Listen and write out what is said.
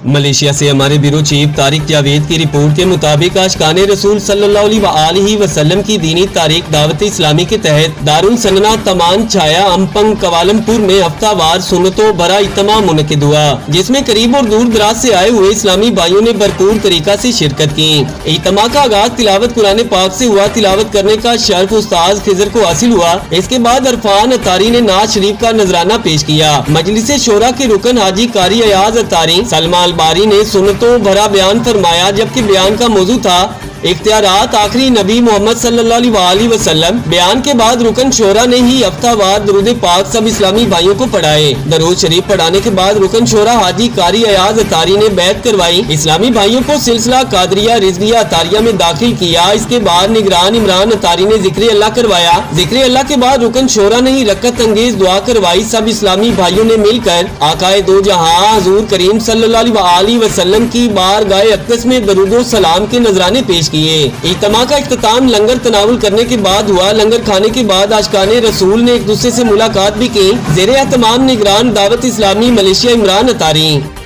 Malaysia से हमारे bureau chief Tariq Javed की रिपोर्ट के मुताबिक आशिकान रसूल सल्लल्लाहु अलैहि वसल्लम की दीनी तारीख दावत इस्लामी के तहत दारुल सन्ना तमान छाया अम्पंग कवालमपुर में हफ्तावार सुन्नतों भरा इज्तिमा मुनक़िद हुआ, जिसमें करीब और दूर दराज से आए हुए इस्लामी भाइयों ने भरपूर तरीका से शिरकत की। इज्तिमा का आगाज तिलावत कुरान पाक से हुआ। तिलावत करने का शर्फ उस्ताद खिजर को हासिल हुआ। इसके बाद अरफान अतारी ने नाज शरीफ का नजराना पेश किया। मजलिस शोरा के रुकन हाजी कारी अयाज अतारी सलमा बारी ने सुन्नतों भरा बयान फरमाया, जबकि बयान का मौजू था इख्तियारात आखिरी नबी मोहम्मद सल्लल्लाहु अलैहि वसल्लम। बयान के बाद रुकन शोरा ने ही हफ्तावार दरूद पाक सब इस्लामी भाइयों को पढ़ाए। दरूद शरीफ पढ़ाने के बाद रुकन शोरा हाजी कारी अयाज अतारी ने बैत करवाई। इस्लामी भाइयों को सिलसिला कादरिया रिजविया अतारिया में दाखिल किया। इसके बाद निगरान इमरान अतारी ने जिक्र अल्लाह करवाया। जिक्र अल्लाह के बाद रुकन शोरा ने ही रकत अंगेज दुआ करवाई। सब इस्लामी भाइयों ने मिलकर आकाए दो जहां हुजूर करीम सल्लल्लाहु अलैहि वसल्लम की बारगाह अक़दस में दरूदो सलाम के नजराने पेश किए। इज्तिमा का इख्तिताम लंगर तनावुल करने के बाद हुआ। लंगर खाने के बाद आशिकाने रसूल ने एक दूसरे से मुलाकात भी की। ज़ेरे एहतमाम निगरान दावत इस्लामी मलेशिया इमरान अतारी।